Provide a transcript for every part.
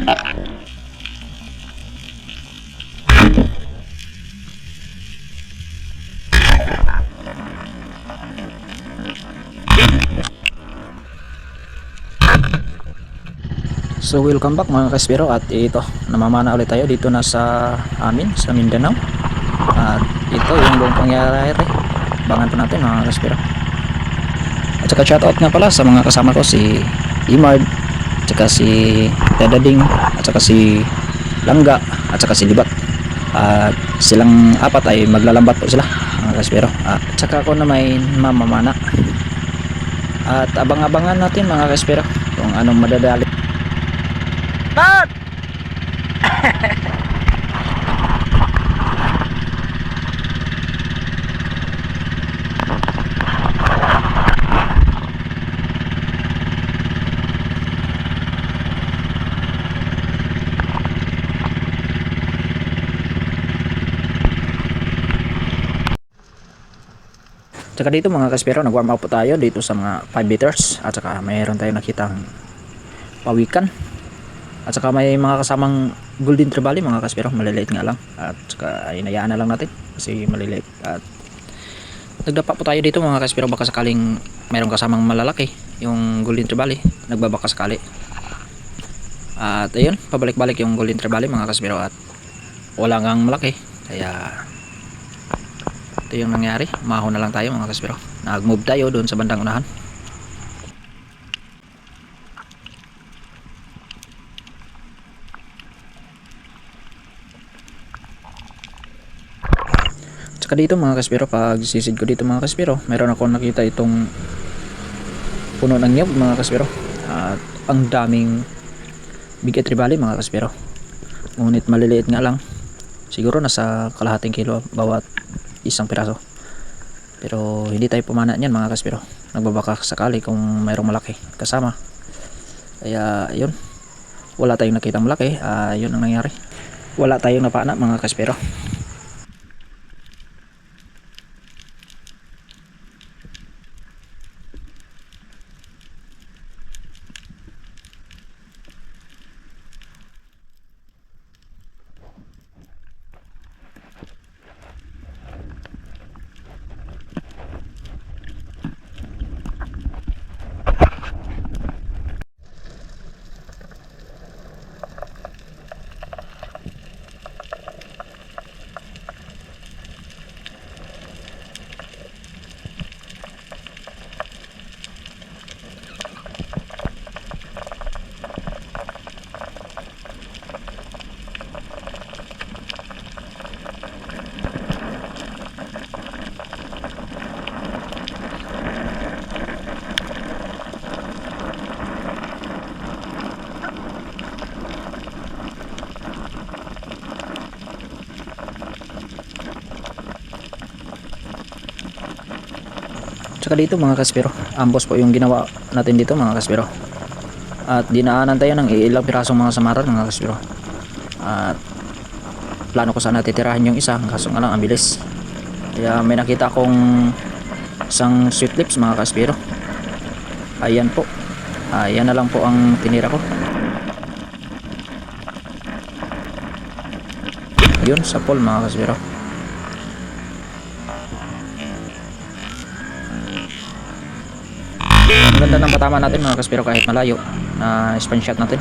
So welcome back mga kaspero, at ito namamana ulit tayo dito na sa amin sa Mindanao. At ito yung buong pangyayari, abangan po natin mga kaspero. At saka shoutout nga pala sa mga kasama ko, si Imard, at saka si Dadading, at saka si Langga, at saka si Libat. At silang apat ay maglalambat po sila mga kaspero. At saka ako na may mamamana. At abang-abangan natin mga kaspero kung anong madadali. Pat! Tsaka dito mga kaspero, nag-warm up po tayo dito sa mga 5 meters, at saka mayroon tayong nakitang pawikan, at saka may mga kasamang golden trevally mga kaspero, maliliit nga lang, at saka inayaan na lang natin kasi maliliit. At nagdapa po tayo dito mga kaspero, baka sakaling mayroong kasamang malalaki yung golden trevally, nagbabaka sakali. At ayun, pabalik-balik yung golden trevally mga kaspero, at wala ngang malaki, kaya ito yung nangyari. Mahon na lang tayo mga kaspero, nag-move tayo doon sa bandang unahan. Tsaka dito mga kaspero, pag sisid ko dito mga kaspero, meron ako nakita itong puno ng nyug mga kaspero, at ang daming bigat tribali mga kaspero, ngunit maliliit nga lang, siguro nasa kalahating kilo bawat isang piraso. Pero hindi tayo pumana niyan mga kaspero, nagbabaka sakali kung mayroong malaki kasama. Kaya yun, wala tayong nakita malaki. Yun ang nangyari, wala tayong napana mga kaspero. Tsaka dito mga kaspero, ambos po yung ginawa natin dito mga kaspero, at dinaanan tayo ng ilang pirasong mga samaran mga kaspero. At plano ko sana titirahin yung isa, kaso nga lang ang bilis, kaya may nakita akong isang sweet lips mga kaspero. Ayan po, ayan na lang po ang tinira ko. Yun sa pool mga kaspero. Ang ganda ng patama natin mga kaspero, kahit malayo na span shot natin.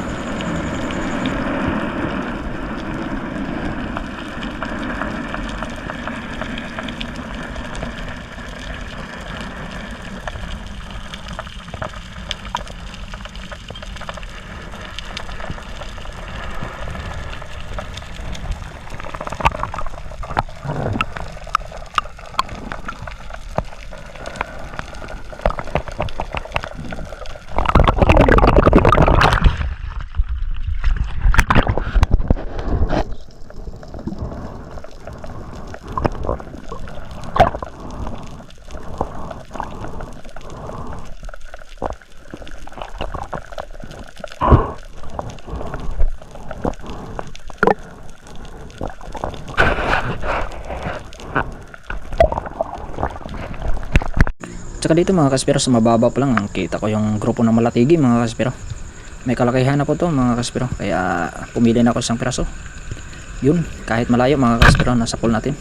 Tsaka dito mga kaspero, sa mababa pa lang ang kita ko yung grupo ng malatigi mga kaspero. may kalakihan na po to mga kaspero, kaya pumili na ako isang piraso. Yun, kahit malayo mga kaspero, nasa pool natin.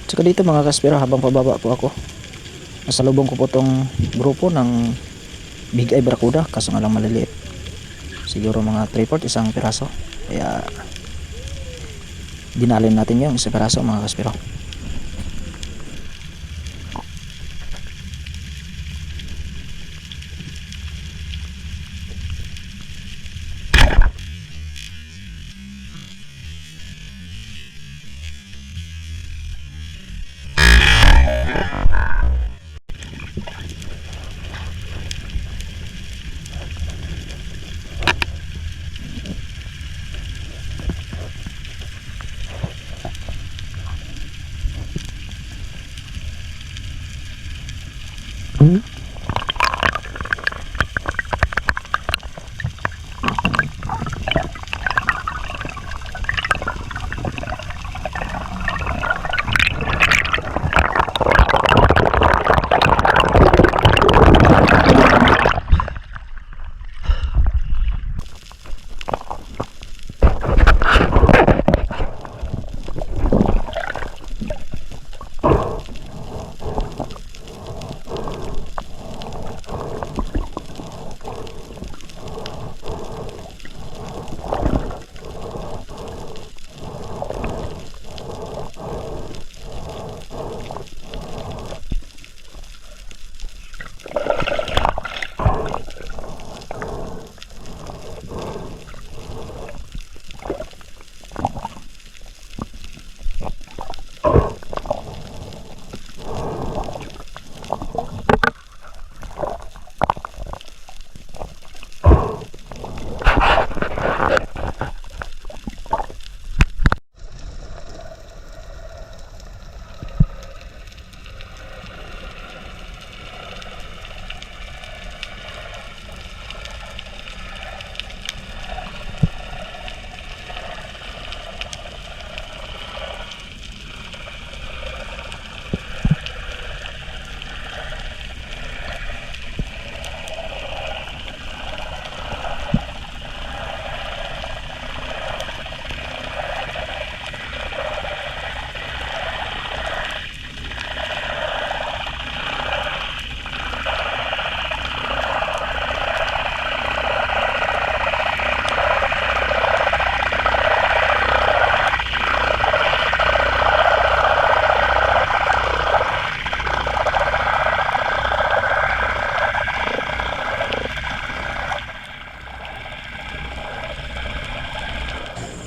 Tsaka dito mga kaspero, habang pababa po ako, nasalubong ko po tong grupo ng Big Eye Barracuda, kaso nga lang maliliit, siguro mga 3/4 isang piraso, kaya dinalin natin yung isang piraso mga kaspero.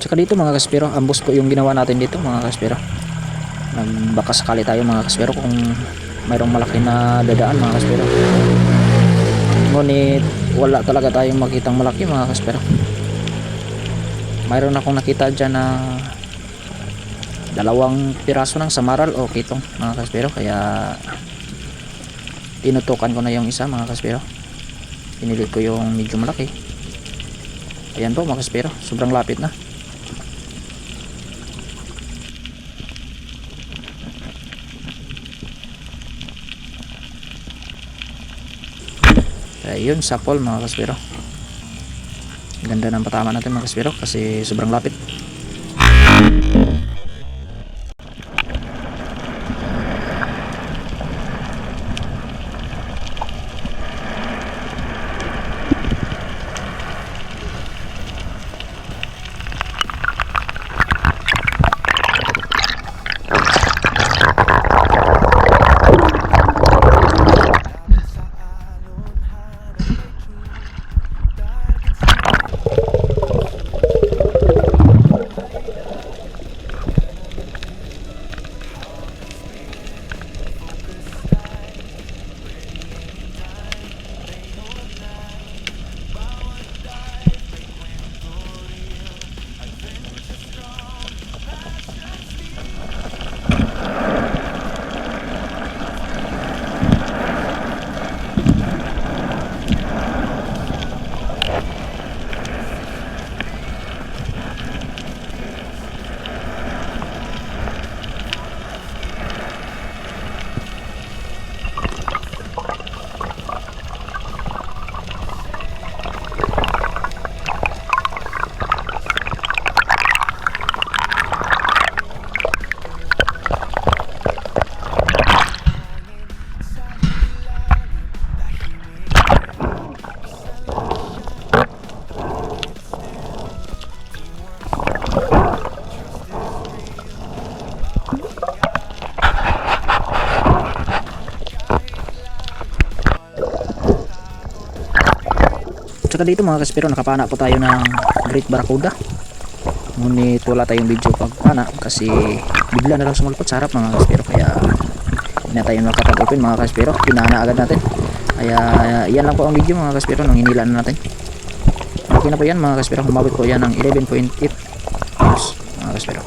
Tsaka dito mga kaspero, ambos po yung ginawa natin dito mga kaspero. Nagbaka sakali tayo mga kaspero kung mayroong malaki na dadaan mga kaspero. Ngunit wala talaga tayong makitang malaki mga kaspero. Mayroon akong nakita dyan na 2 piraso ng samaral o kitong mga kaspero, kaya tinutukan ko na yung isa mga kaspero. Pinili ko yung medyo malaki. Ayan po mga kaspero, sobrang lapit na. Ayun, sapol mga kaspero. Ganda ng patama natin mga kaspero kasi sobrang lapit. Tsaka dito mga kaspero, nakapana po tayo ng Great Barracuda. Ngunit wala tayong video pagpana kasi bigla na lang sumulpot sa harap mga kaspero. Kaya hindi na tayo nakapag-open mga kaspero. Pinana agad natin. Kaya yan lang po ang video mga kaspero nung hinila na natin. Okay na po yan mga kaspero. Humabot po yan ng 11.8 mga kaspero.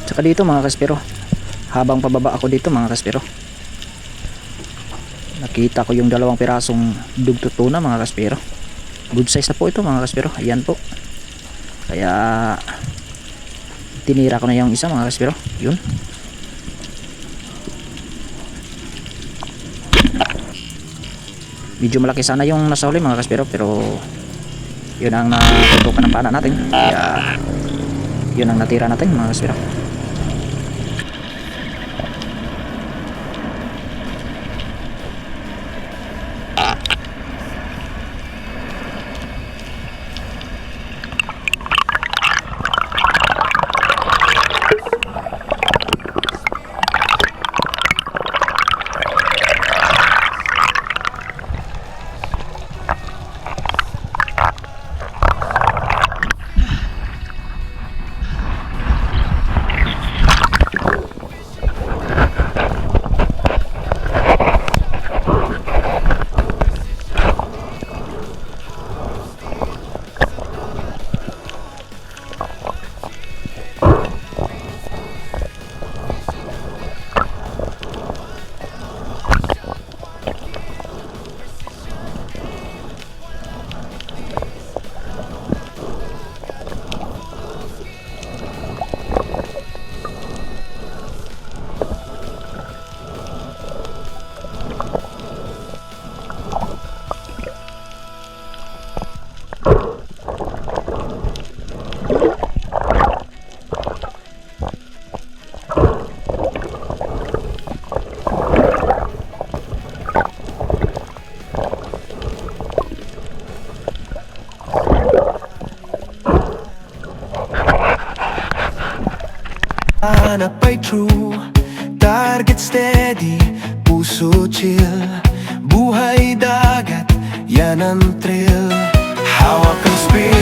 Tsaka dito mga kaspero, habang pababa ako dito mga kaspero, nakita ko yung dalawang pirasong dugtutuna mga kaspero. Good size na po ito mga kaspero. Ayan po. Kaya tinira ko na yung isa mga kaspero. Yun. Medyo malaki sana yung nasa huli mga kaspero, pero yun ang natutukan ng pana natin. Kaya yun ang natira natin mga kaspero. Hanap ay true, target steady, puso chill. Buhay dagat, yan ang thrill. Hawak ang spear.